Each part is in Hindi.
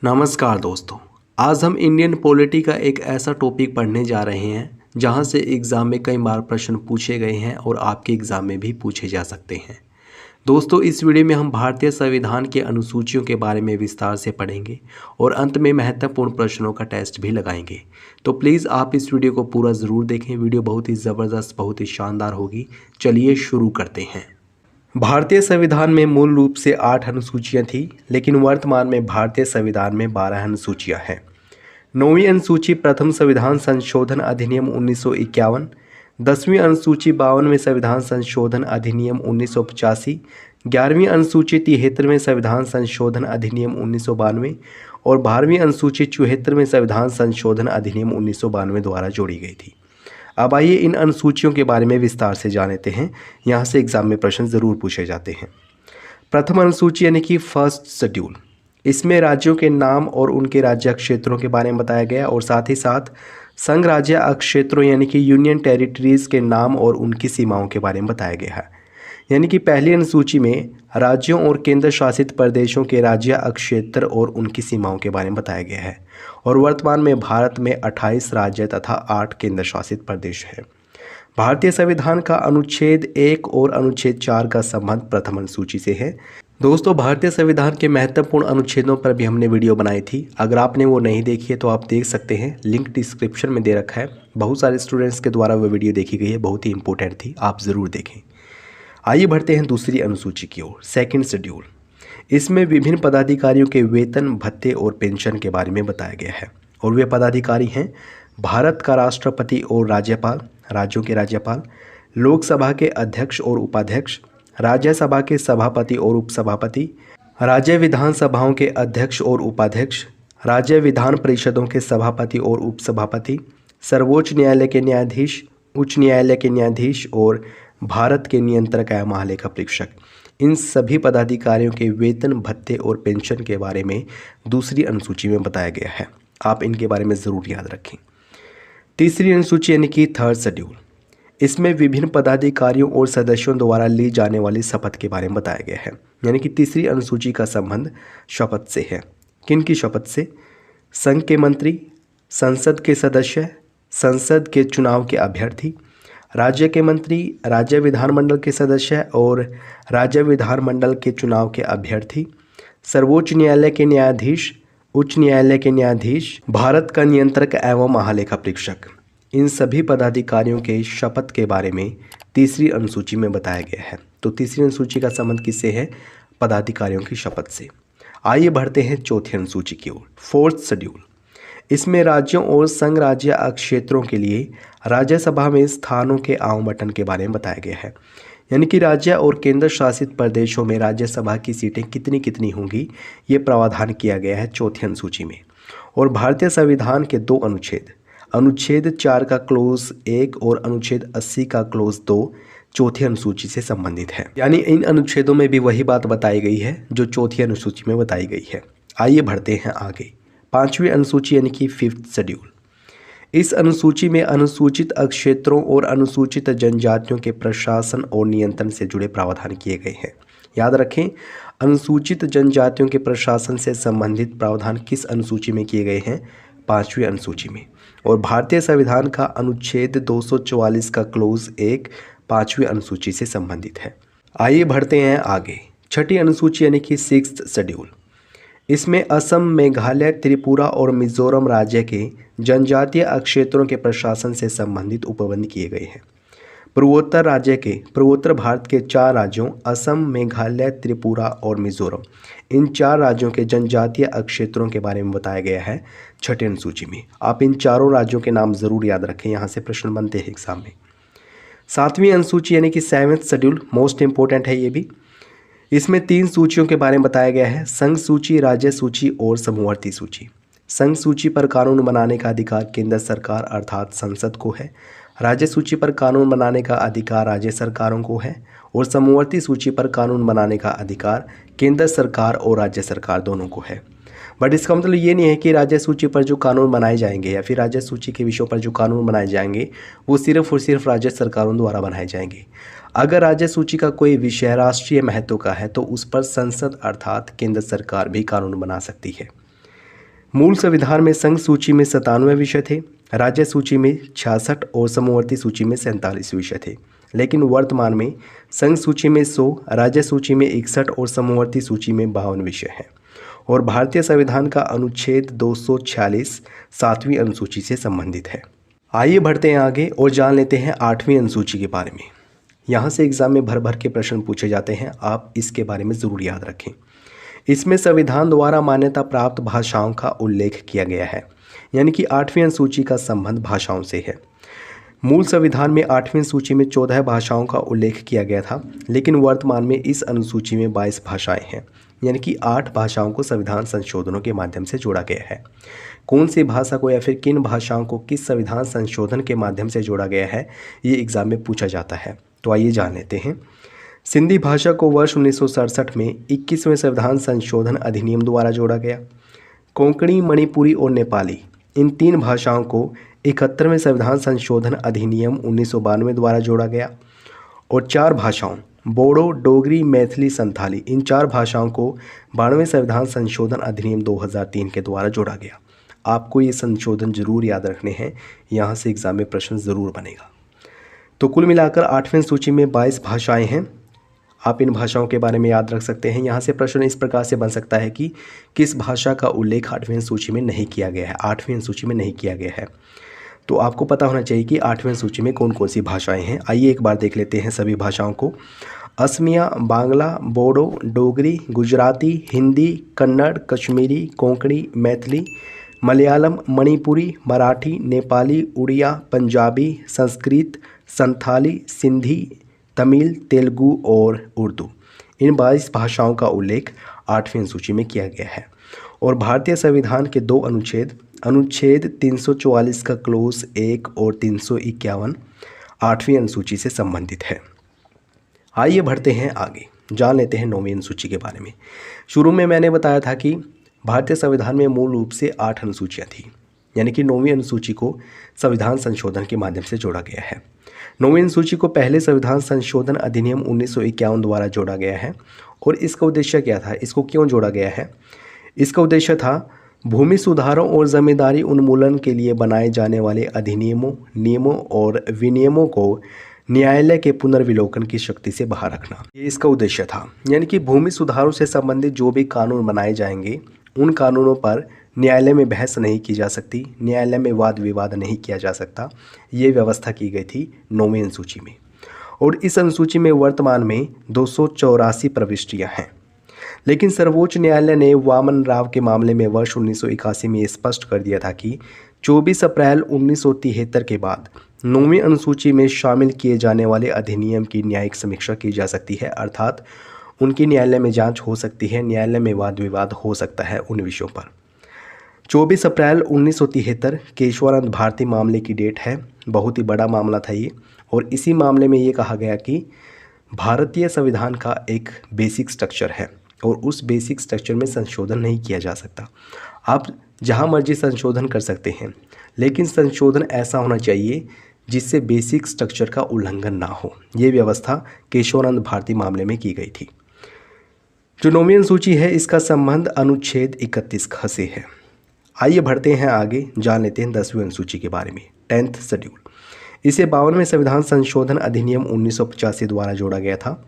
नमस्कार दोस्तों। आज हम इंडियन पॉलिटी का एक ऐसा टॉपिक पढ़ने जा रहे हैं जहां से एग्ज़ाम में कई बार प्रश्न पूछे गए हैं और आपके एग्ज़ाम में भी पूछे जा सकते हैं। दोस्तों, इस वीडियो में हम भारतीय संविधान के अनुसूचियों के बारे में विस्तार से पढ़ेंगे और अंत में महत्वपूर्ण प्रश्नों का टेस्ट भी लगाएंगे। तो प्लीज़ आप इस वीडियो को पूरा ज़रूर देखें। वीडियो बहुत ही ज़बरदस्त, बहुत ही शानदार होगी। चलिए शुरू करते हैं। भारतीय संविधान में मूल रूप से 8 अनुसूचियां थी, लेकिन वर्तमान में भारतीय संविधान में 12 अनुसूचियां हैं। 9वीं अनुसूची प्रथम संविधान संशोधन अधिनियम 1951, 10वीं अनुसूची 52वें संविधान संशोधन अधिनियम 1985, 11वीं अनुसूची 73वें संविधान संशोधन अधिनियम 1992 और 12वीं अनुसूची 74वें संविधान संशोधन अधिनियम 1992 द्वारा जोड़ी गई थी। अब आइए इन अनुसूचियों के बारे में विस्तार से जान लेते हैं। यहाँ से एग्जाम में प्रश्न ज़रूर पूछे जाते हैं। प्रथम अनुसूची यानी कि फर्स्ट शेड्यूल, इसमें राज्यों के नाम और उनके राज्य क्षेत्रों के बारे में बताया गया और साथ ही साथ संघ राज्य क्षेत्रों यानी कि यूनियन टेरिटरीज़ के नाम और उनकी सीमाओं के बारे में बताया गया है। यानी कि पहली अनुसूची में राज्यों और केंद्र शासित प्रदेशों के राज्य क्षेत्र और उनकी सीमाओं के बारे में बताया गया है और वर्तमान में भारत में 28 राज्य तथा 8 केंद्र शासित प्रदेश है। भारतीय संविधान का अनुच्छेद 1 और अनुच्छेद 4 का संबंध प्रथम अनुसूची से है। दोस्तों, भारतीय संविधान के महत्वपूर्ण अनुच्छेदों पर भी हमने वीडियो बनाई थी। अगर आपने वो नहीं देखी है तो आप देख सकते हैं, लिंक डिस्क्रिप्शन में दे रखा है। बहुत सारे स्टूडेंट्स के द्वारा वो वीडियो देखी गई है, बहुत ही इंपॉर्टेंट थी, आप ज़रूर देखें। आइए बढ़ते हैं दूसरी अनुसूची की ओर, सेकंड शेड्यूल। इसमें विभिन्न पदाधिकारियों के वेतन, भत्ते और पेंशन के बारे में बताया गया है और वे पदाधिकारी हैं भारत का राष्ट्रपति और राज्यपाल, राज्यों के राज्यपाल, लोकसभा के अध्यक्ष और उपाध्यक्ष, राज्यसभा के सभापति और उपसभापति, राज्य विधानसभाओं के अध्यक्ष और उपाध्यक्ष, राज्य विधान परिषदों के सभापति और उपसभापति, सर्वोच्च न्यायालय के न्यायाधीश, उच्च न्यायालय के न्यायाधीश और भारत के नियंत्रक एवं महालेखा परीक्षक। इन सभी पदाधिकारियों के वेतन, भत्ते और पेंशन के बारे में दूसरी अनुसूची में बताया गया है। आप इनके बारे में ज़रूर याद रखें। तीसरी अनुसूची यानी कि थर्ड शेड्यूल, इसमें विभिन्न पदाधिकारियों और सदस्यों द्वारा ली जाने वाली शपथ के बारे में बताया गया है। यानी कि तीसरी अनुसूची का संबंध शपथ से है। किन की शपथ से? संघ के मंत्री, संसद के सदस्य, संसद के चुनाव के अभ्यर्थी, राज्य के मंत्री, राज्य विधानमंडल के सदस्य और राज्य विधानमंडल के चुनाव के अभ्यर्थी, सर्वोच्च न्यायालय के न्यायाधीश, उच्च न्यायालय के न्यायाधीश, भारत का नियंत्रक एवं महालेखा परीक्षक। इन सभी पदाधिकारियों के शपथ के बारे में तीसरी अनुसूची में बताया गया है। तो तीसरी अनुसूची का संबंध किससे है? पदाधिकारियों की शपथ से। आइए बढ़ते हैं चौथी अनुसूची की ओर, फोर्थ शेड्यूल। इसमें राज्यों और संघ राज्य क्षेत्रों के लिए राज्यसभा में स्थानों के आवंटन के बारे में बताया गया है। यानी कि राज्य और केंद्र शासित प्रदेशों में राज्यसभा की सीटें कितनी कितनी होंगी, ये प्रावधान किया गया है चौथी अनुसूची में। और भारतीय संविधान के 2 अनुच्छेद, अनुच्छेद 4 का क्लोज 1 और अनुच्छेद 80 का क्लोज 2 चौथी अनुसूची से संबंधित है। यानी इन अनुच्छेदों में भी वही बात बताई गई है जो चौथी अनुसूची में बताई गई है। आइए बढ़ते हैं आगे, पांचवी अनुसूची यानी कि फिफ्थ शेड्यूल। इस अनुसूची में अनुसूचित क्षेत्रों और अनुसूचित जनजातियों के प्रशासन और नियंत्रण से जुड़े प्रावधान किए गए हैं। याद रखें, अनुसूचित जनजातियों के प्रशासन से संबंधित प्रावधान किस अनुसूची में किए गए हैं? पांचवी अनुसूची में। और भारतीय संविधान का अनुच्छेद 244 का क्लोज 1 पांचवी अनुसूची से संबंधित है। आइए बढ़ते हैं आगे, छठी अनुसूची यानी कि सिक्स्थ शेड्यूल। इसमें असम, मेघालय, त्रिपुरा और मिजोरम राज्य के जनजातीय क्षेत्रों के प्रशासन से संबंधित उपबंध किए गए हैं। पूर्वोत्तर भारत के 4 राज्यों असम, मेघालय, त्रिपुरा और मिजोरम, इन 4 राज्यों के जनजातीय क्षेत्रों के बारे में बताया गया है छठी अनुसूची में। आप इन चारों राज्यों के नाम ज़रूर याद रखें, यहाँ से प्रश्न बनते हैं एग्जाम में। सातवीं अनुसूची यानी कि सेवेंथ शेड्यूल, मोस्ट इंपॉर्टेंट है ये भी। इसमें 3 सूचियों के बारे में बताया गया है, संघ सूची, राज्य सूची और समवर्ती सूची। संघ सूची पर कानून बनाने का अधिकार केंद्र सरकार अर्थात संसद को है, राज्य सूची पर कानून बनाने का अधिकार राज्य सरकारों को है और समवर्ती सूची पर कानून बनाने का अधिकार केंद्र सरकार और राज्य सरकार दोनों को है। बट इसका मतलब ये नहीं है कि राज्य सूची पर जो कानून बनाए जाएंगे या फिर राज्य सूची के विषयों पर जो कानून बनाए जाएंगे वो सिर्फ और सिर्फ राज्य सरकारों द्वारा बनाए जाएंगे। अगर राज्य सूची का कोई विषय राष्ट्रीय महत्व का है तो उस पर संसद अर्थात केंद्र सरकार भी कानून बना सकती है। मूल संविधान में संघ सूची में 97 विषय थे, राज्य सूची में 66 और समवर्ती सूची में 47 विषय थे। लेकिन वर्तमान में संघ सूची में 100, राज्य सूची में 61 और समवर्ती सूची में 52 विषय हैं। और भारतीय संविधान का अनुच्छेद 246 7वीं अनुसूची से संबंधित है। आइए बढ़ते हैं आगे और जान लेते हैं 8वीं अनुसूची के बारे में। यहाँ से एग्जाम में भर भर के प्रश्न पूछे जाते हैं, आप इसके बारे में ज़रूर याद रखें। इसमें संविधान द्वारा मान्यता प्राप्त भाषाओं का उल्लेख किया गया है, यानी कि 8वीं अनुसूची का संबंध भाषाओं से है। मूल संविधान में 8वीं सूची में 14 भाषाओं का उल्लेख किया गया था, लेकिन वर्तमान में इस अनुसूची में 22 भाषाएं हैं, यानी कि 8 भाषाओं को संविधान संशोधनों के माध्यम से जोड़ा गया है। कौन सी भाषा को या फिर किन भाषाओं को किस संविधान संशोधन के माध्यम से जोड़ा गया है, ये एग्जाम में पूछा जाता है। तो आइए जान लेते हैं। सिंधी भाषा को वर्ष 1967 में 21वें संविधान संशोधन अधिनियम द्वारा जोड़ा गया। कोंकणी, मणिपुरी और नेपाली, इन 3 भाषाओं को 71वें संविधान संशोधन अधिनियम 1992 द्वारा जोड़ा गया। और 4 भाषाओं बोडो, डोगरी, मैथिली, संथाली, इन 4 भाषाओं को 92वें संविधान संशोधन अधिनियम 2003 के द्वारा जोड़ा गया। आपको ये संशोधन जरूर याद रखने हैं, यहाँ से एग्जाम में प्रश्न ज़रूर बनेगा। तो कुल मिलाकर 8वीं सूची में 22 भाषाएं हैं। आप इन भाषाओं के बारे में याद रख सकते हैं। यहाँ से प्रश्न इस प्रकार से बन सकता है कि किस भाषा का उल्लेख 8वीं सूची में नहीं किया गया है, 8वीं सूची में नहीं किया गया है। तो आपको पता होना चाहिए कि 8वीं सूची में कौन कौन सी भाषाएं हैं। आइए एक बार देख लेते हैं सभी भाषाओं को। असमिया, बांग्ला, बोडो, डोगरी, गुजराती, हिंदी, कन्नड़, कश्मीरी, कोंकणी, मैथिली, मलयालम, मणिपुरी, मराठी, नेपाली, उड़िया, पंजाबी, संस्कृत, संथाली, सिंधी, तमिल, तेलुगु और उर्दू, इन 22 भाषाओं का उल्लेख 8वीं सूची में किया गया है। और भारतीय संविधान के 2 अनुच्छेद 344 का क्लोज 1 और 351 8वीं अनुसूची से संबंधित है। आइए बढ़ते हैं आगे, जान लेते हैं 9वीं अनुसूची के बारे में। शुरू में मैंने बताया था कि भारतीय संविधान में मूल रूप से 8 अनुसूचियाँ थी, यानी कि 9वीं अनुसूची को संविधान संशोधन के माध्यम से जोड़ा गया है। 9वीं अनुसूची को पहले संविधान संशोधन अधिनियम 1951 द्वारा जोड़ा गया है। और इसका उद्देश्य क्या था, इसको क्यों जोड़ा गया है? इसका उद्देश्य था भूमि सुधारों और जमींदारी उन्मूलन के लिए बनाए जाने वाले अधिनियमों, नियमों और विनियमों को न्यायालय के पुनर्विलोकन की शक्ति से बाहर रखना, ये इसका उद्देश्य था। यानी कि भूमि सुधारों से संबंधित जो भी कानून बनाए जाएंगे, उन कानूनों पर न्यायालय में बहस नहीं की जा सकती, न्यायालय में वाद विवाद नहीं किया जा सकता, ये व्यवस्था की गई थी 9वीं अनुसूची में। और इस अनुसूची में वर्तमान में 284 प्रविष्टियाँ हैं। लेकिन सर्वोच्च न्यायालय ने वामन राव के मामले में वर्ष 1981 में स्पष्ट कर दिया था कि 24 अप्रैल 1973 के बाद 9वीं अनुसूची में शामिल किए जाने वाले अधिनियम की न्यायिक समीक्षा की जा सकती है, अर्थात उनकी न्यायालय में जांच हो सकती है, न्यायालय में वाद विवाद हो सकता है उन विषयों पर। 24 अप्रैल 1973 केशवानंद भारती मामले की डेट है। बहुत ही बड़ा मामला था ये। और इसी मामले में ये कहा गया कि भारतीय संविधान का एक बेसिक स्ट्रक्चर है और उस बेसिक स्ट्रक्चर में संशोधन नहीं किया जा सकता। आप जहाँ मर्जी संशोधन कर सकते हैं, लेकिन संशोधन ऐसा होना चाहिए जिससे बेसिक स्ट्रक्चर का उल्लंघन ना हो। ये व्यवस्था केशवानंद भारती मामले में की गई थी। जो 9वीं अनुसूची है, इसका संबंध अनुच्छेद 31 ख से है। आइए बढ़ते हैं आगे, जान लेते हैं 10वीं अनुसूची के बारे में, 10th शेड्यूल। इसे 52वें संविधान संशोधन अधिनियम 1985 द्वारा जोड़ा गया था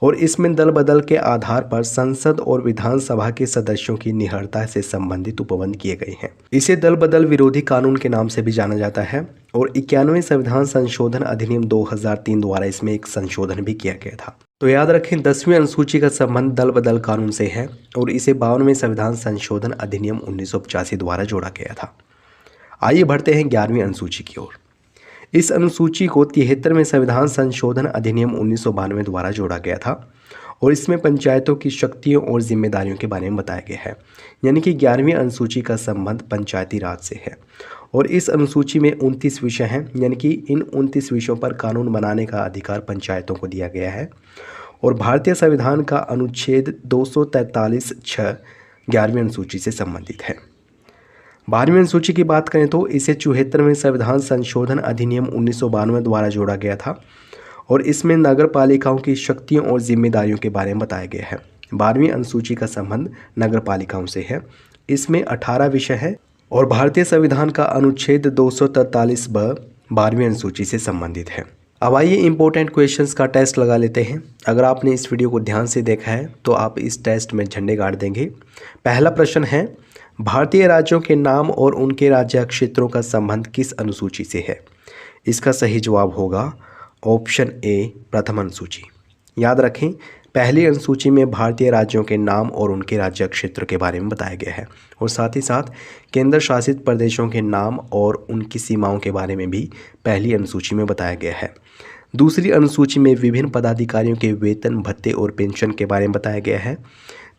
और इसमें दल बदल के आधार पर संसद और विधानसभा के सदस्यों की निहरता से संबंधित उपबंध किए गए हैं। इसे दल बदल विरोधी कानून के नाम से भी जाना जाता है। और 91वें संविधान संशोधन अधिनियम 2003 द्वारा इसमें एक संशोधन भी किया गया था। तो याद रखें, 10वीं अनुसूची का संबंध दल बदल कानून से है और इसे 52वें संविधान संशोधन अधिनियम 1985 द्वारा जोड़ा गया था। आइए बढ़ते हैं 11वीं अनुसूची की ओर। इस अनुसूची को 73वें संविधान संशोधन अधिनियम 1992 द्वारा जोड़ा गया था और इसमें पंचायतों की शक्तियों और जिम्मेदारियों के बारे में बताया गया है। यानी कि 11वीं अनुसूची का संबंध पंचायती राज से है और इस अनुसूची में 29 विषय हैं। यानी कि इन 29 विषयों पर कानून बनाने का अधिकार पंचायतों को दिया गया है। और भारतीय संविधान का अनुच्छेद 243(6) 11वीं अनुसूची से संबंधित है। 12वीं अनुसूची की बात करें तो इसे 74वें संविधान संशोधन अधिनियम 1992 द्वारा जोड़ा गया था और इसमें नगर पालिकाओं की शक्तियों और जिम्मेदारियों के बारे में बताया गया है। 12वीं अनुसूची का संबंध नगर पालिकाओं से है इसमें 18 विषय है और भारतीय संविधान का अनुच्छेद 243 ब 12वीं अनुसूची से संबंधित है। अब आइए इंपॉर्टेंट क्वेश्चंस का टेस्ट लगा लेते हैं। अगर आपने इस वीडियो को ध्यान से देखा है तो आप इस टेस्ट में झंडे गाड़ देंगे। पहला प्रश्न है, भारतीय राज्यों के नाम और उनके राज्य क्षेत्रों का संबंध किस अनुसूची से है? इसका सही जवाब होगा ऑप्शन ए, प्रथम अनुसूची। याद रखें, पहली अनुसूची में भारतीय राज्यों के नाम और उनके राज्य क्षेत्र के बारे में बताया गया है और साथ ही साथ केंद्र शासित प्रदेशों के नाम और उनकी सीमाओं के बारे में भी पहली अनुसूची में बताया गया है। दूसरी अनुसूची में विभिन्न पदाधिकारियों के वेतन, भत्ते और पेंशन के बारे में बताया गया है।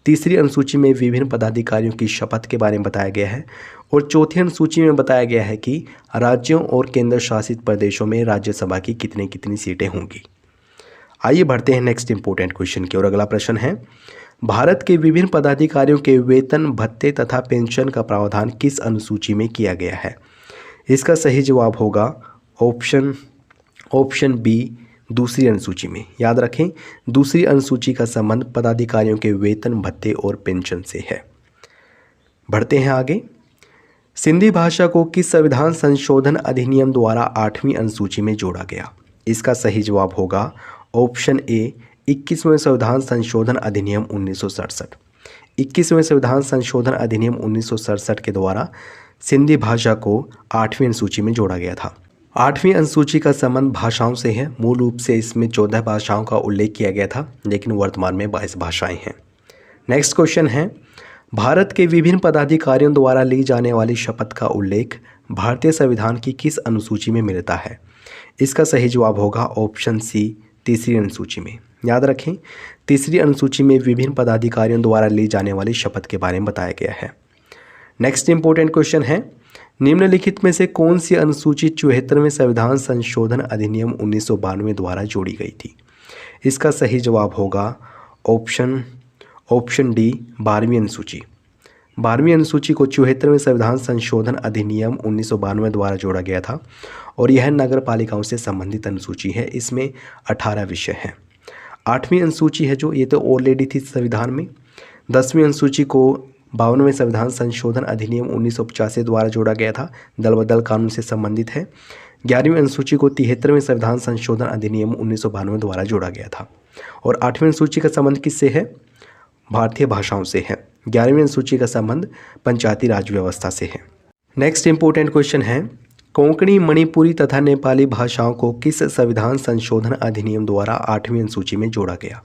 तीसरी अनुसूची में विभिन्न पदाधिकारियों की शपथ के बारे में बताया गया है और चौथी अनुसूची में बताया गया है कि राज्यों और केंद्र शासित प्रदेशों में राज्यसभा की कितनी कितनी सीटें होंगी। आइए बढ़ते हैं नेक्स्ट इंपॉर्टेंट क्वेश्चन की ओर। अगला प्रश्न है, भारत के विभिन्न पदाधिकारियों के वेतन, भत्ते तथा पेंशन का प्रावधान किस अनुसूची में किया गया है? इसका सही जवाब होगा ऑप्शन बी, दूसरी अनुसूची में। याद रखें, दूसरी अनुसूची का संबंध पदाधिकारियों के वेतन, भत्ते और पेंशन से है। बढ़ते हैं आगे। सिंधी भाषा को किस संविधान संशोधन अधिनियम द्वारा 8वीं अनुसूची में जोड़ा गया? इसका सही जवाब होगा ऑप्शन ए, 21वें संविधान संशोधन अधिनियम 1967। 21वें संविधान संशोधन अधिनियम 1967 के द्वारा सिंधी भाषा को 8वीं अनुसूची में जोड़ा गया था। 8वीं अनुसूची का संबंध भाषाओं से है। मूल रूप से इसमें 14 भाषाओं का उल्लेख किया गया था, लेकिन वर्तमान में 22 भाषाएं हैं। नेक्स्ट क्वेश्चन है, भारत के विभिन्न पदाधिकारियों द्वारा ली जाने वाली शपथ का उल्लेख भारतीय संविधान की किस अनुसूची में मिलता है? इसका सही जवाब होगा ऑप्शन सी, तीसरी अनुसूची में। याद रखें, तीसरी अनुसूची में विभिन्न पदाधिकारियों द्वारा ली जाने वाली शपथ के बारे में बताया गया है। नेक्स्ट इंपॉर्टेंट क्वेश्चन है, निम्नलिखित में से कौन सी अनुसूची 74वें संविधान संशोधन अधिनियम 1992 द्वारा जोड़ी गई थी? इसका सही जवाब होगा ऑप्शन डी, 12वीं अनुसूची। 12वीं अनुसूची को 74वें संविधान संशोधन अधिनियम 1992 द्वारा जोड़ा गया था और यह नगर पालिकाओं से संबंधित अनुसूची है। इसमें 18 विषय हैं। 8वीं अनुसूची है जो, ये तो ऑलरेडी थी संविधान में। 10वीं अनुसूची को 52वें संविधान संशोधन अधिनियम 1985 द्वारा जोड़ा गया था, दल बदल कानून से संबंधित है। 11वीं अनुसूची को 73वें संविधान संशोधन अधिनियम 1992 द्वारा जोड़ा गया था और 8वीं अनुसूची का संबंध किससे है? भारतीय भाषाओं से है। 11वीं अनुसूची का संबंध पंचायती राज व्यवस्था से है। नेक्स्ट इंपॉर्टेंट क्वेश्चन है, कोंकणी, मणिपुरी तथा नेपाली भाषाओं को किस संविधान संशोधन अधिनियम द्वारा 8वीं अनुसूची में जोड़ा गया?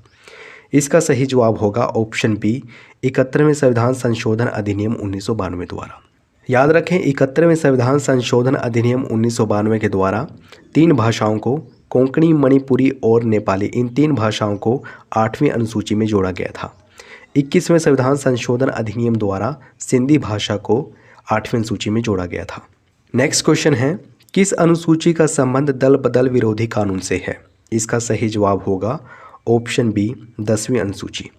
इसका सही जवाब होगा ऑप्शन बी, 71वें संविधान संशोधन अधिनियम 1992 द्वारा। याद रखें, 71वें संविधान संशोधन अधिनियम 1992 के द्वारा 3 भाषाओं को, कोंकणी, मणिपुरी और नेपाली, इन 3 भाषाओं को 8वीं अनुसूची में जोड़ा गया था। 21वें संविधान संशोधन अधिनियम द्वारा सिंधी भाषा को 8वीं अनुसूची में जोड़ा गया था। नेक्स्ट क्वेश्चन है, किस अनुसूची का संबंध दल बदल विरोधी कानून से है? इसका सही जवाब होगा ऑप्शन बी, 10वीं अनुसूची।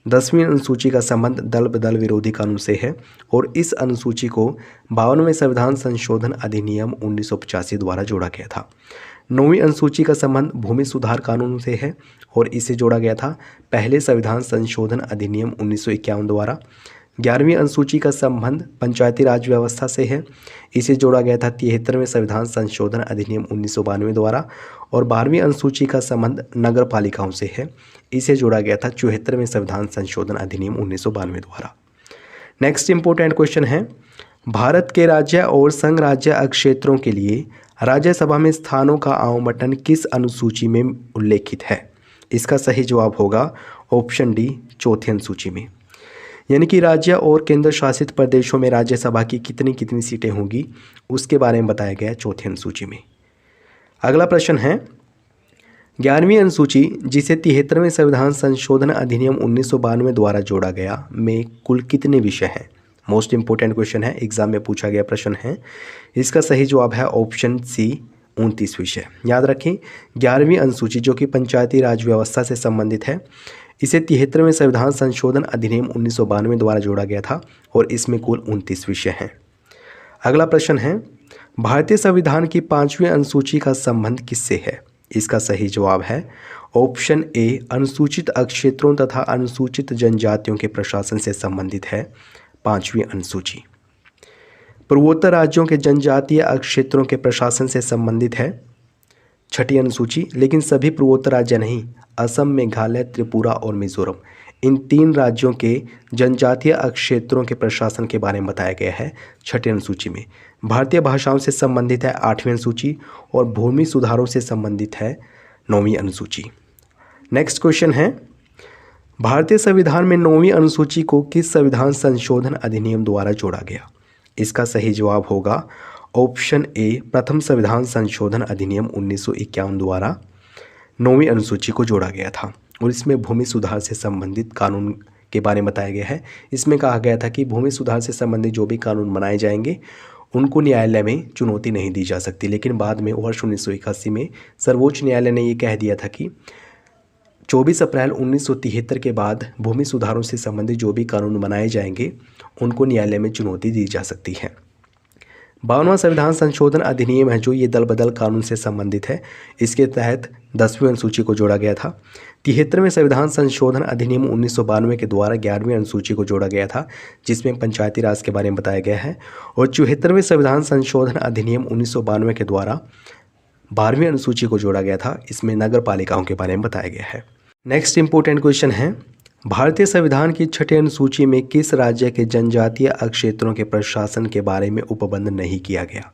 10वीं अनुसूची का संबंध दल बदल विरोधी कानून से है और इस अनुसूची को 52वें संविधान संशोधन अधिनियम 1985 द्वारा जोड़ा गया था। 9वीं अनुसूची का संबंध भूमि सुधार कानून से है और इसे जोड़ा गया था पहले संविधान संशोधन अधिनियम 1951 द्वारा। 11वीं अनुसूची का संबंध पंचायती राज व्यवस्था से है, इसे जोड़ा गया था 73वें संविधान संशोधन अधिनियम 1992 द्वारा और 12वीं अनुसूची का संबंध नगर पालिकाओं से है, इसे जोड़ा गया था 74वें संविधान संशोधन अधिनियम 1992 द्वारा। नेक्स्ट इंपॉर्टेंट क्वेश्चन है, भारत के राज्य और संघ राज्य क्षेत्रों के लिए राज्यसभा में स्थानों का आवंटन किस अनुसूची में उल्लेखित है? इसका सही जवाब होगा ऑप्शन डी, चौथी अनुसूची में। यानी कि राज्य और केंद्र शासित प्रदेशों में राज्यसभा की कितनी कितनी सीटें होंगी उसके बारे में बताया गया चौथी अनुसूची में। अगला प्रश्न है, 11वीं अनुसूची जिसे 73वें संविधान संशोधन अधिनियम 1992 द्वारा जोड़ा गया में कुल कितने विषय हैं? मोस्ट इंपोर्टेंट क्वेश्चन है, एग्जाम में पूछा गया प्रश्न है। इसका सही जवाब है ऑप्शन सी, 29 विषय। याद रखें, 11वीं अनुसूची जो कि पंचायती राज व्यवस्था से संबंधित है, इसे 73वें संविधान संशोधन अधिनियम 1992 द्वारा जोड़ा गया था और इसमें कुल 29 विषय हैं। अगला प्रश्न है, भारतीय संविधान की 5वीं अनुसूची का संबंध किससे है? इसका सही जवाब है ऑप्शन ए, अनुसूचित क्षेत्रों तथा अनुसूचित जनजातियों के प्रशासन से संबंधित है 5वीं अनुसूची। पूर्वोत्तर राज्यों के जनजातीय क्षेत्रों के प्रशासन से संबंधित है 6ठी अनुसूची, लेकिन सभी पूर्वोत्तर राज्य नहीं, असम, मेघालय, त्रिपुरा और मिजोरम, इन 3 राज्यों के जनजातीय क्षेत्रों के प्रशासन के बारे में बताया गया है 6ठी अनुसूची में। भारतीय भाषाओं से संबंधित है 8वीं अनुसूची और भूमि सुधारों से संबंधित है 9वीं अनुसूची। नेक्स्ट क्वेश्चन है, भारतीय संविधान में 9वीं अनुसूची को किस संविधान संशोधन अधिनियम द्वारा जोड़ा गया? इसका सही जवाब होगा ऑप्शन ए, प्रथम संविधान संशोधन अधिनियम 1951 द्वारा 9वीं अनुसूची को जोड़ा गया था और इसमें भूमि सुधार से संबंधित कानून के बारे में बताया गया है। इसमें कहा गया था कि भूमि सुधार से संबंधित जो भी कानून बनाए जाएंगे उनको न्यायालय में चुनौती नहीं दी जा सकती, लेकिन बाद में वर्ष 1981 में सर्वोच्च न्यायालय ने ये कह दिया था कि 24 अप्रैल 1973 के बाद भूमि सुधारों से संबंधित जो भी कानून बनाए जाएंगे उनको न्यायालय में चुनौती दी जा सकती है। 52वां संविधान संशोधन अधिनियम है जो ये दल बदल कानून से संबंधित है, इसके तहत 10वीं अनुसूची को जोड़ा गया था। 73वें संविधान संशोधन अधिनियम 1992 के द्वारा 11वीं अनुसूची को जोड़ा गया था जिसमें पंचायती राज के बारे में बताया गया है और 74वें संविधान संशोधन अधिनियम 1992 के द्वारा 12वीं अनुसूची को जोड़ा गया था, इसमें नगर पालिकाओं के बारे में बताया गया है। नेक्स्ट इंपॉर्टेंट क्वेश्चन है, भारतीय संविधान की 6ठी अनुसूची में किस राज्य के जनजातीय क्षेत्रों के प्रशासन के बारे में उपबंध नहीं किया गया?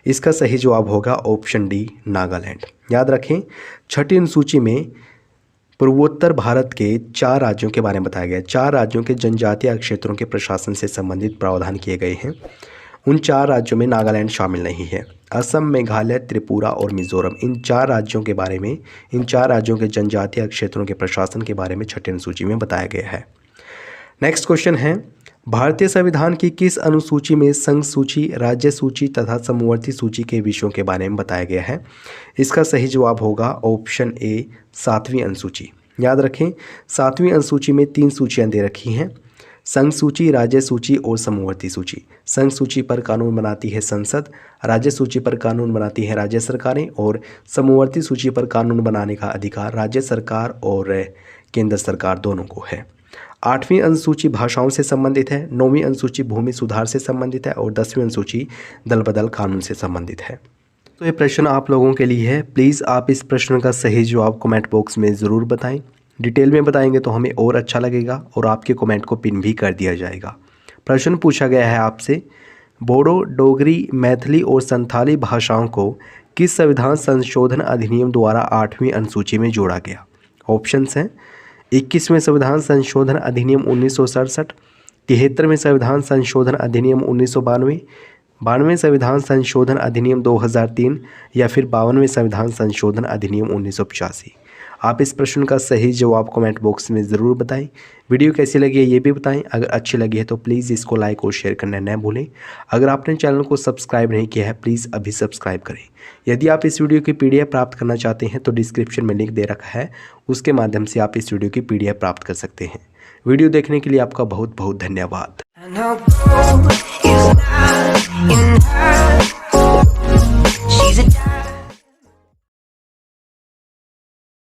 इसका सही जवाब होगा ऑप्शन डी, नागालैंड। याद रखें 6ठी अनुसूची में पूर्वोत्तर भारत के 4 राज्यों के बारे में बताया गया है। 4 राज्यों के जनजातीय क्षेत्रों के प्रशासन से संबंधित प्रावधान किए गए हैं। उन 4 राज्यों में नागालैंड शामिल नहीं है। असम, मेघालय, त्रिपुरा और मिजोरम, इन 4 राज्यों के बारे में, इन 4 राज्यों के जनजातीय क्षेत्रों के प्रशासन के बारे में 6ठी अनुसूची में बताया गया है। नेक्स्ट क्वेश्चन है, भारतीय संविधान की किस अनुसूची में संघ सूची, राज्य सूची तथा समवर्ती सूची के विषयों के बारे में बताया गया है? इसका सही जवाब होगा ऑप्शन ए, 7वीं अनुसूची। याद रखें 7वीं अनुसूची में 3 सूचियां दे रखी हैं, संघ सूची, राज्य सूची और समवर्ती सूची। संघ सूची पर कानून बनाती है संसद, राज्य सूची पर कानून बनाती है राज्य सरकारें और समवर्ती सूची पर कानून बनाने का अधिकार राज्य सरकार और केंद्र सरकार दोनों को है। 8वीं अनुसूची भाषाओं से संबंधित है, 9वीं अनुसूची भूमि सुधार से संबंधित है और 10वीं अनुसूची दल बदल कानून से संबंधित है। तो ये प्रश्न आप लोगों के लिए है। प्लीज़ आप इस प्रश्न का सही जवाब कमेंट बॉक्स में ज़रूर बताएं। डिटेल में बताएंगे तो हमें और अच्छा लगेगा और आपके कमेंट को पिन भी कर दिया जाएगा। प्रश्न पूछा गया है आपसे, बोडो, डोगरी, मैथिली और संथाली भाषाओं को किस संविधान संशोधन अधिनियम द्वारा 8वीं अनुसूची में जोड़ा गया? ऑप्शंस हैं 21वें संविधान संशोधन अधिनियम 1967, 73वें संविधान संशोधन अधिनियम 1992, 92वें संविधान संशोधन अधिनियम 2003 या फिर 52वें संविधान संशोधन अधिनियम 1985। आप इस प्रश्न का सही जवाब कमेंट बॉक्स में ज़रूर बताएं। वीडियो कैसी लगी है ये भी बताएं। अगर अच्छी लगी है तो प्लीज़ इसको लाइक और शेयर करना न भूलें। अगर आपने चैनल को सब्सक्राइब नहीं किया है प्लीज़ अभी सब्सक्राइब करें। यदि आप इस वीडियो की PDF प्राप्त करना चाहते हैं तो डिस्क्रिप्शन में लिंक दे रखा है, उसके माध्यम से आप इस वीडियो की PDF प्राप्त कर सकते हैं। वीडियो देखने के लिए आपका बहुत बहुत धन्यवाद।